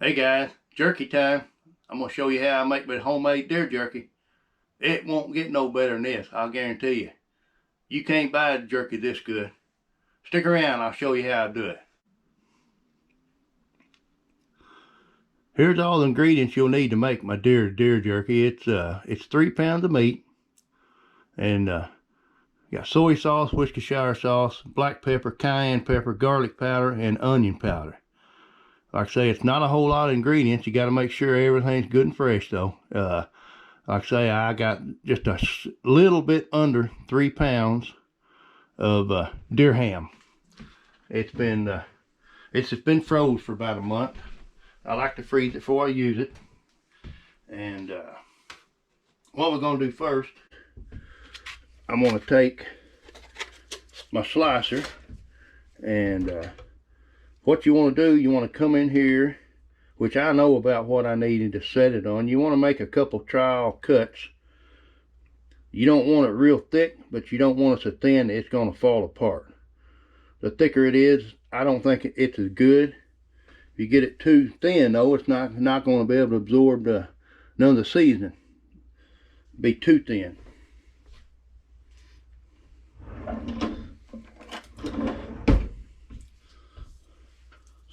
Hey guys, jerky time. I'm gonna show you how I make my homemade deer jerky. It won't get no better than this, I'll guarantee you. You can't buy a jerky this good. Stick around, I'll show you how I do it. Here's all the ingredients you'll need to make my deer jerky. It's 3 pounds of meat, and got soy sauce, Worcestershire sauce, black pepper, cayenne pepper, garlic powder, and onion powder. Like I say, it's not a whole lot of ingredients. You got to make sure everything's good and fresh, though. Like I say, I got just a little bit under 3 pounds of deer ham. It's been froze for about a month. I like to freeze it before I use it. And what we're gonna do first, I'm gonna take my slicer, and what you want to do, you want to come in here, which I know about what I needed to set it on. You want to make a couple trial cuts. You don't want it real thick, but you don't want it so thin that it's going to fall apart. The thicker it is, I don't think it's as good. If you get it too thin though, it's not going to be able to absorb none of the seasoning. It'll be too thin.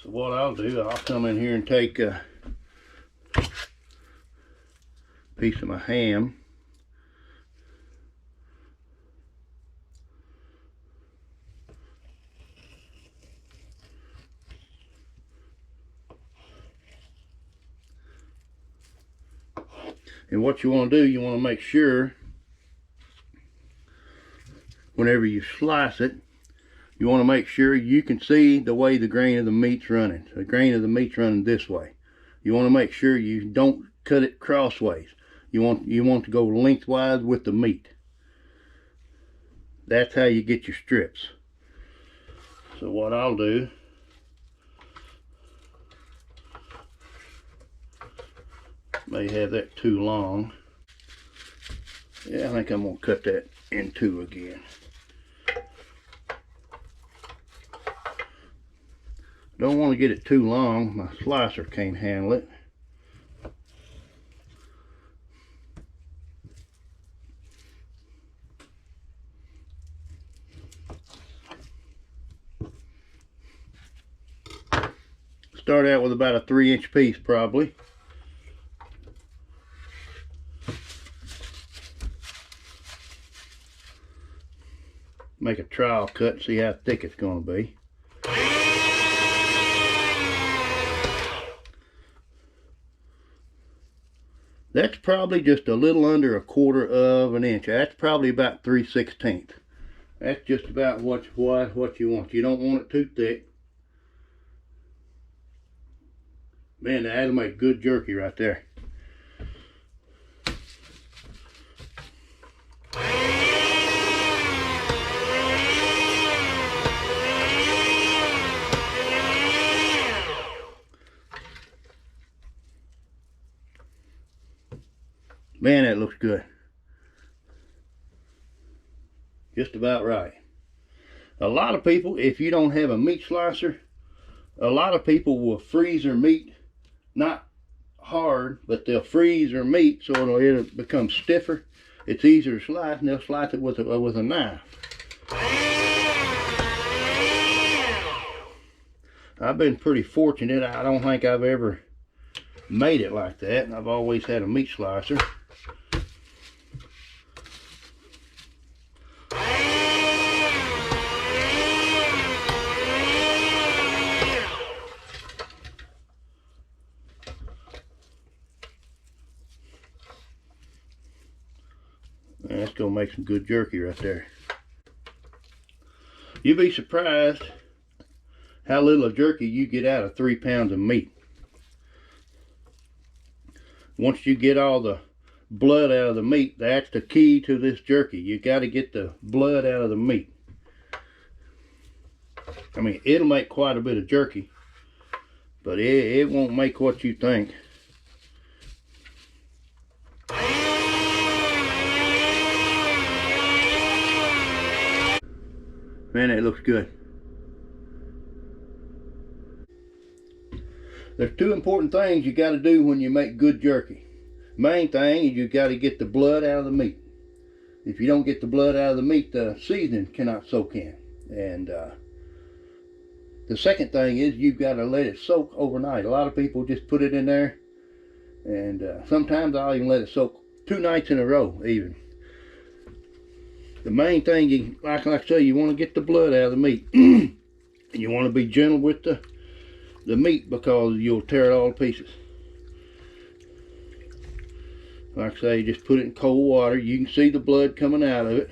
So what I'll do, I'll come in here and take a piece of my ham. And what you want to do, you want to make sure whenever you slice it, you want to make sure you can see the way the grain of the meat's running. The grain of the meat's running this way. You want to make sure you don't cut it crossways. You want to go lengthwise with the meat. That's how you get your strips. So what I'll do, may have that too long. Yeah, I think I'm gonna cut that in two again. Don't want to get it too long. My slicer can't handle it. Start out with about a 3-inch piece probably. Make a trial cut and see how thick it's going to be. That's probably just a little under 1/4 of an inch. That's probably about 3/16. That's just about what you want. You don't want it too thick. Man, that'll make good jerky right there. Man, that looks good. Just about right. A lot of people, if you don't have a meat slicer, a lot of people will freeze their meat, not hard, but they'll freeze their meat so it'll become stiffer. It's easier to slice, and they'll slice it with a knife. I've been pretty fortunate. I don't think I've ever made it like that. I've always had a meat slicer. That's gonna make some good jerky right there. You'd be surprised how little of jerky you get out of 3 pounds of meat. Once you get all the blood out of the meat, that's the key to this jerky. You got to get the blood out of the meat. I mean, it'll make quite a bit of jerky, but it won't make what you think. Man, it looks good. There's two important things you got to do when you make good jerky. Main thing is you got to get the blood out of the meat. If you don't get the blood out of the meat, the seasoning cannot soak in. And the second thing is you've got to let it soak overnight. A lot of people just put it in there, and sometimes I'll even let it soak 2 nights in a row even. The main thing, like I say, you want to get the blood out of the meat. And you want to be gentle with the meat, because you'll tear it all to pieces. Like I say, just put it in cold water. You can see the blood coming out of it.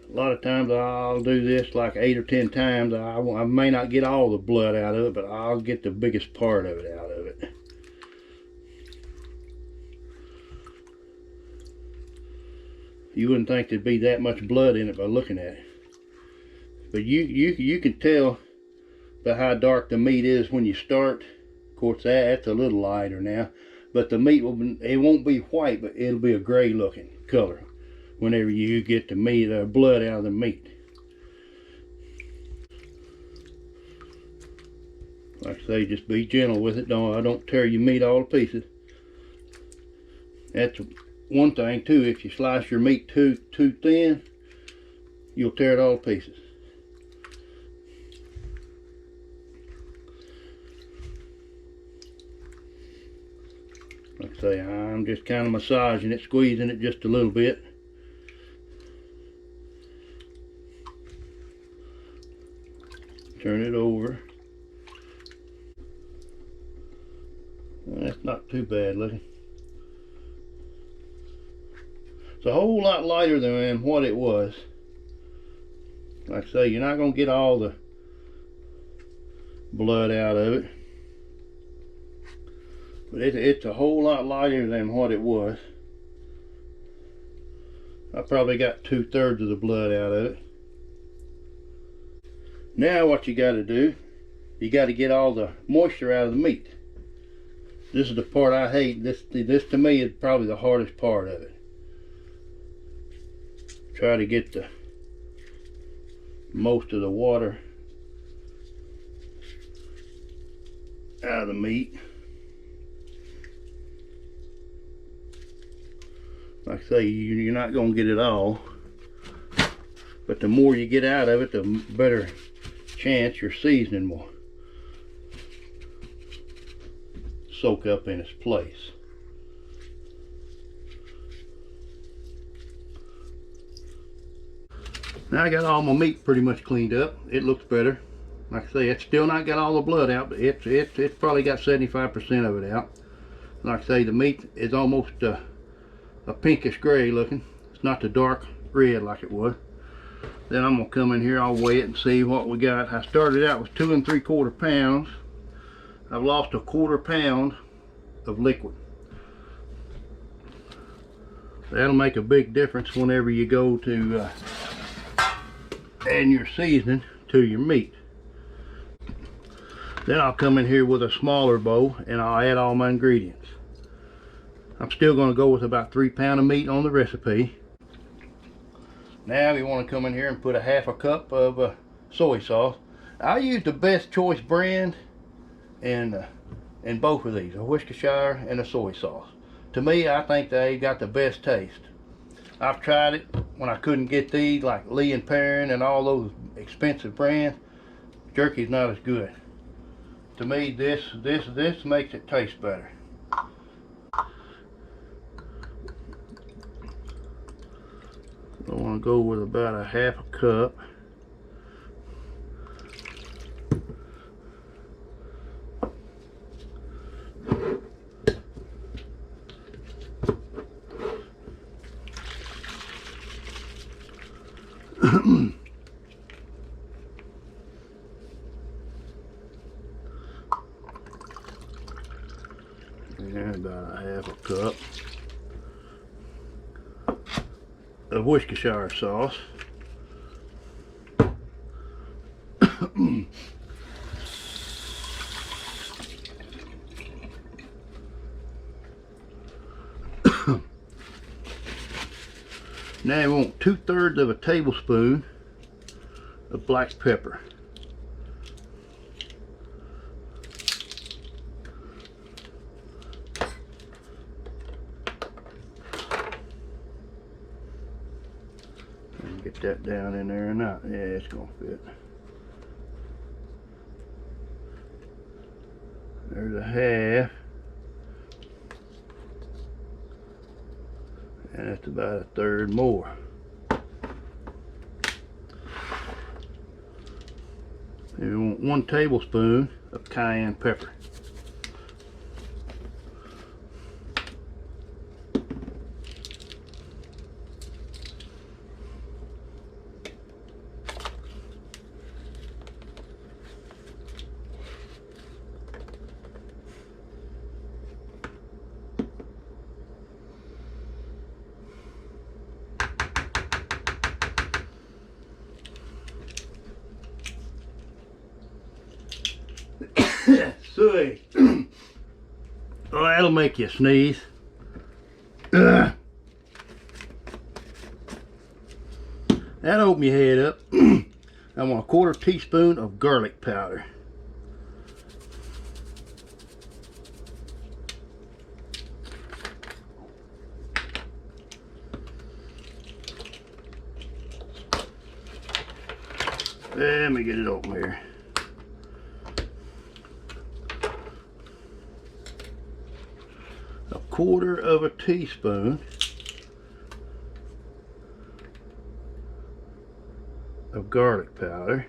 A lot of times I'll do this like 8 or 10 times. I may not get all the blood out of it, but I'll get the biggest part of it out of it. You wouldn't think there'd be that much blood in it by looking at it. But you can tell by how dark the meat is when you start. Of course, that's a little lighter now. But the meat, it won't be white, but it'll be a gray looking color whenever you get the meat, blood out of the meat. Like I say, just be gentle with it. Don't tear your meat all to pieces. That's one thing too. If you slice your meat too thin, you'll tear it all to pieces. Like I say, I'm just kind of massaging it, squeezing it just a little bit. Turn it over. That's not too bad looking. It's a whole lot lighter than what it was. Like I say, you're not going to get all the blood out of it. But it's a whole lot lighter than what it was. I probably got 2/3 of the blood out of it. Now what you got to do, you got to get all the moisture out of the meat. This is the part I hate. This to me is probably the hardest part of it. Try to get the most of the water out of the meat. Like I say, you're not going to get it all, but the more you get out of it, the better chance your seasoning will soak up in its place. Now I got all my meat pretty much cleaned up. It looks better. Like I say, it's still not got all the blood out, but it's probably got 75% of it out. Like I say, the meat is almost a pinkish gray looking. It's not the dark red like it was. Then I'm gonna come in here, I'll weigh it and see what we got. I started out with 2 3/4 pounds. I've lost 1/4 pound of liquid. That'll make a big difference whenever you go to add your seasoning to your meat. Then I'll come in here with a smaller bowl and I'll add all my ingredients. I'm still going to go with about 3 pounds of meat on the recipe. Now we want to come in here and put a 1/2 cup of soy sauce. I use the Best Choice brand in both of these, a Worcestershire and a soy sauce. To me, I think they got the best taste. I've tried it when I couldn't get these, like Lee and Perrin and all those expensive brands. Jerky's not as good. To me, this makes it taste better. I want to go with about a 1/2 cup. And about a 1/2 cup of Worcestershire sauce. Now we want 2/3 of a tablespoon of black pepper. Get that down in there or not. Yeah, it's gonna fit. There's a half. And that's about 1/3 more. And we want 1 tablespoon of cayenne pepper. Soy. Oh, that'll make you sneeze. That'll open your head up. I want 1/4 teaspoon of garlic powder. Let me get it open here. A 1/4 of a teaspoon of garlic powder.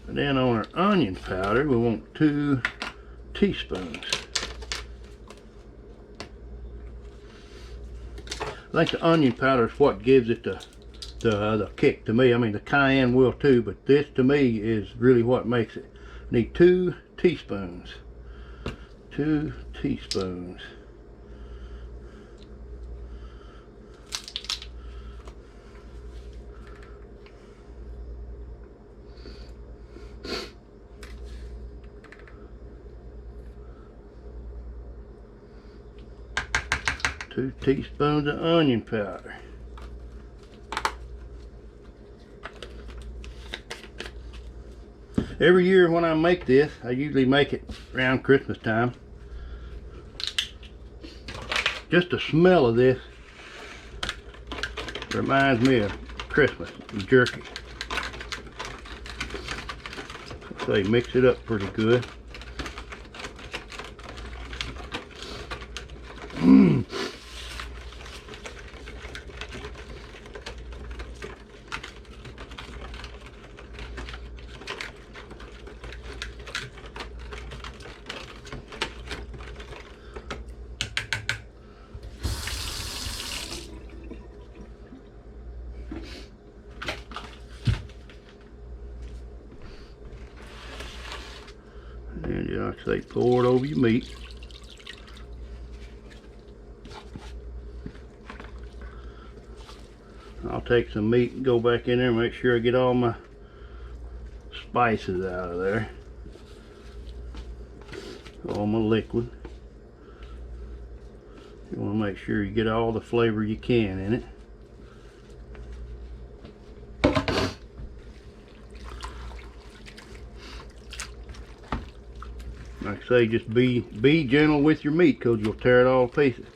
And then on our onion powder, we want 2 teaspoons. I think the onion powder is what gives it the kick to me. I mean, the cayenne will too, but this to me is really what makes it. Need 2 teaspoons. 2 teaspoons. Two teaspoons of onion powder. Every year when I make this, I usually make it around Christmas time. Just the smell of this reminds me of Christmas and jerky. So you mix it up pretty good. And like I say, pour it over your meat. I'll take some meat and go back in there and make sure I get all my spices out of there. All my liquid. You want to make sure you get all the flavor you can in it. Like I say, just be gentle with your meat because you'll tear it all to pieces.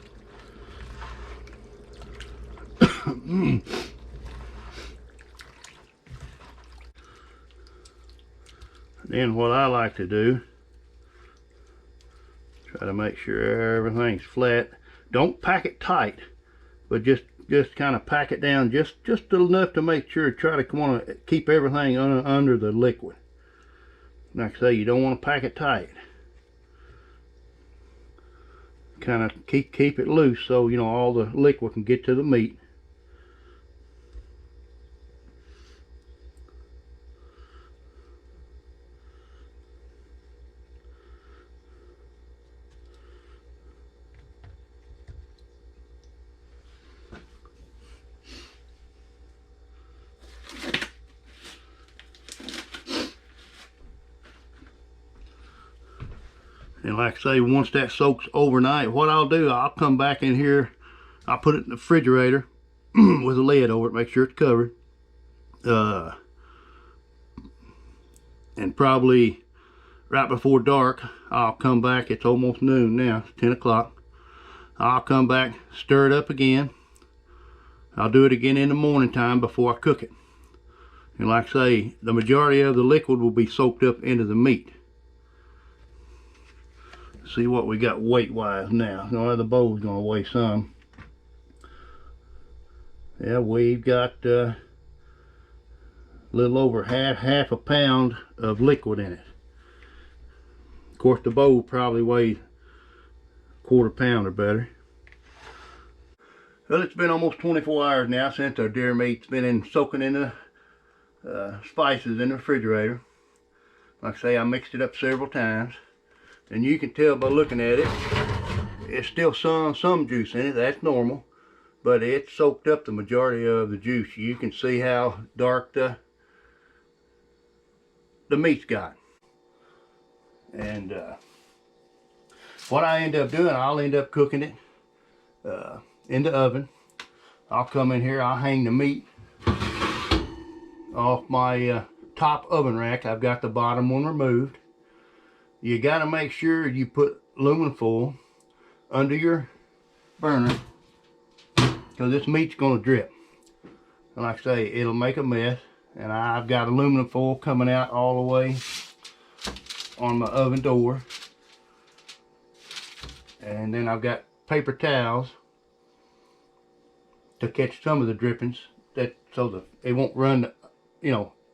Then what I like to do, try to make sure everything's flat. Don't pack it tight, but just kind of pack it down just enough to make sure. Try to want to keep everything under the liquid. Like I say, you don't want to pack it tight. Kind of keep it loose so you know all the liquid can get to the meat. And like I say, once that soaks overnight, what I'll do, I'll come back in here, I'll put it in the refrigerator with a lid over it, make sure it's covered. And probably right before dark, I'll come back. It's almost noon now, it's 10 o'clock. I'll come back, stir it up again. I'll do it again in the morning time before I cook it. And like I say, the majority of the liquid will be soaked up into the meat. See what we got weight wise now. No, the bowl's gonna weigh some. Yeah, we've got a little over half a pound of liquid in it. Of course, the bowl probably weighs a quarter pound or better. Well, it's been almost 24 hours now since our deer meat's been soaking in the spices in the refrigerator. Like I say, I mixed it up several times. And you can tell by looking at it, it's still some juice in it. That's normal, but it soaked up the majority of the juice. You can see how dark the meat's got. And what I end up doing, I'll end up cooking it in the oven. I'll come in here, I'll hang the meat off my top oven rack. I've got the bottom one removed. You got to make sure you put aluminum foil under your burner, because this meat's going to drip. And like I say, it'll make a mess. And I've got aluminum foil coming out all the way on my oven door. And then I've got paper towels to catch some of the drippings, so that it won't run,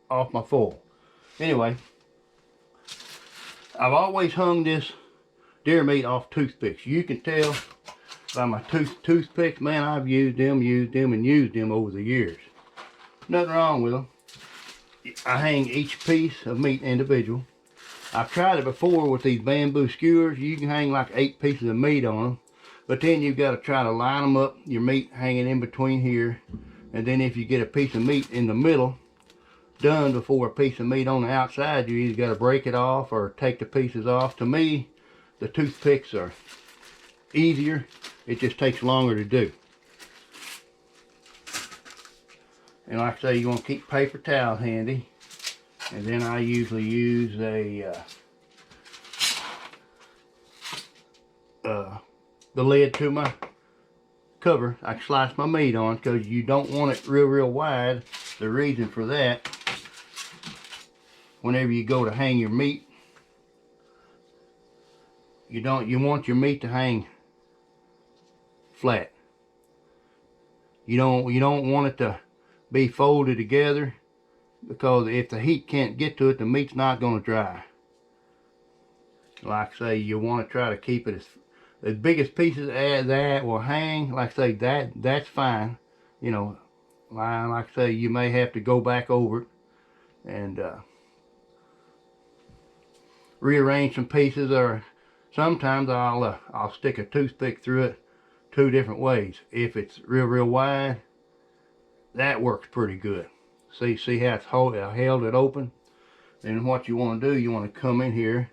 off my foil. Anyway, I've always hung this deer meat off toothpicks. You can tell by my toothpicks, man, I've used them over the years. Nothing wrong with them. I hang each piece of meat individual. I've tried it before with these bamboo skewers. You can hang like 8 pieces of meat on them, but then you've got to try to line them up, your meat hanging in between here. And then if you get a piece of meat in the middle, done before a piece of meat on the outside, you either got to break it off or take the pieces off. To me, the toothpicks are easier. It just takes longer to do. And like I say, you want to keep paper towel handy. And then I usually use the lid to my cover. I slice my meat on because you don't want it real wide. The reason for that, whenever you go to hang your meat, you want your meat to hang flat. You don't want it to be folded together, because if the heat can't get to it, the meat's not going to dry. Like I say, you want to try to keep it as biggest pieces as that will hang. Like I say, that's fine. Like I say, you may have to go back over it and rearrange some pieces, or sometimes I'll stick a toothpick through it 2 different ways. If it's real wide, that works pretty good. See how it's held it open? Then what you want to do, you want to come in here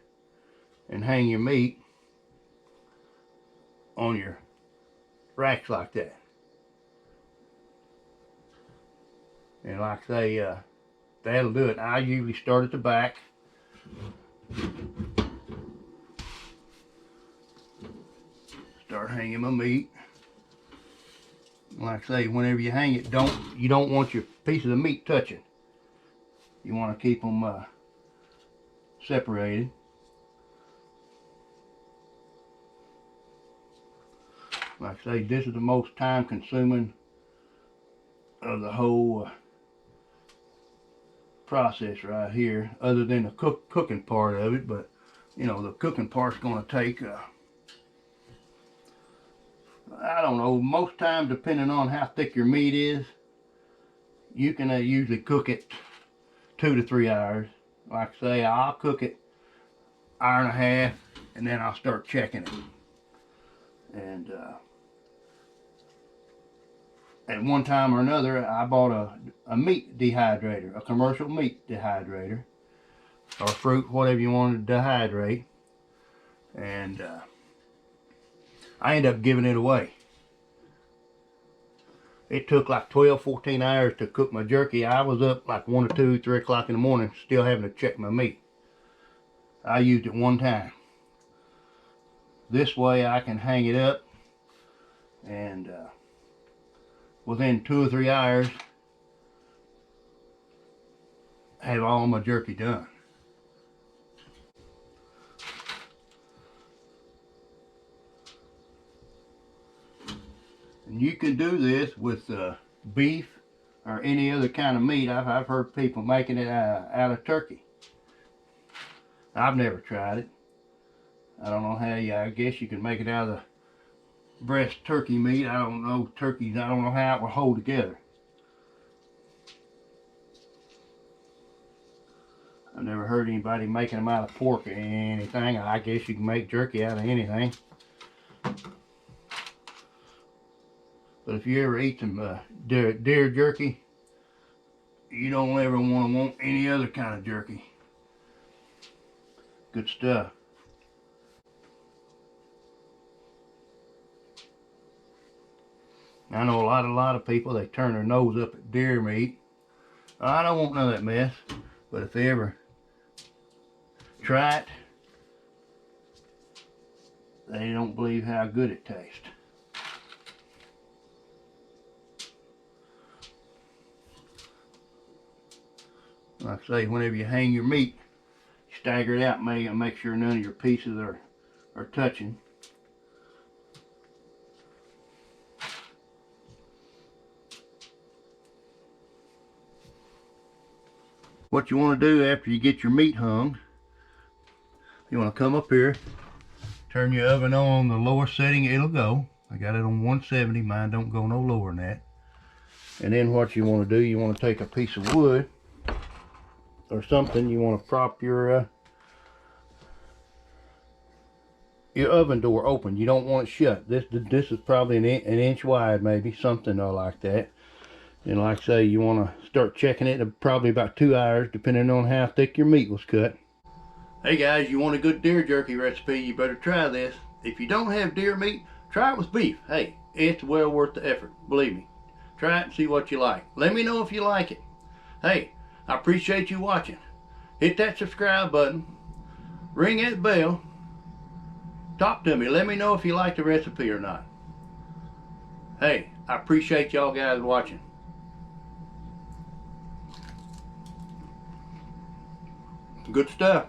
and hang your meat on your racks like that. And like I say, that'll do it. I usually start at the back. Start hanging my meat. Like I say, whenever you hang it, you don't want your pieces of meat touching. You want to keep them separated. Like I say, this is the most time consuming of the whole process right here, other than the cooking part of it. But the cooking part's going to take I don't know, most times, depending on how thick your meat is, you can usually cook it 2 to 3 hours. Like I say, I'll cook it 1.5 hours, and then I'll start checking it. And at one time or another, I bought a meat dehydrator, a commercial meat dehydrator, or fruit, whatever you want to dehydrate. and I ended up giving it away. It took like 12, 14 hours to cook my jerky. I was up like 1 or 2, 3 o'clock in the morning still having to check my meat. I used it one time. This way I can hang it up, and within 2 or 3 hours have all my jerky done. And you can do this with beef or any other kind of meat. I've heard people making it out of turkey. I've never tried it. I don't know how I guess you can make it out of the breast turkey meat. I don't know turkeys. I don't know how it will hold together. I've never heard anybody making them out of pork or anything. I guess you can make jerky out of anything. But if you ever eat some deer jerky, you don't ever want any other kind of jerky. Good stuff. I know a lot of people, they turn their nose up at deer meat. I don't want none of that mess. But if they ever try it, they don't believe how good it tastes. Like I say, whenever you hang your meat, stagger it out and make sure none of your pieces are touching. What you want to do after you get your meat hung, you want to come up here, turn your oven on the lower setting it'll go. I got it on 170, mine don't go no lower than that. And then what you want to do, you want to take a piece of wood or something, you want to prop your oven door open. You don't want it shut. This is probably an inch wide, maybe, something like that. And like I say, you want to start checking it in probably about 2 hours, depending on how thick your meat was cut. Hey guys, you want a good deer jerky recipe, you better try this. If you don't have deer meat, try it with beef. Hey, it's well worth the effort, believe me. Try it and see what you like. Let me know if you like it. Hey, I appreciate you watching. Hit that subscribe button. Ring that bell. Talk to me. Let me know if you like the recipe or not. Hey, I appreciate y'all guys watching. Good stuff.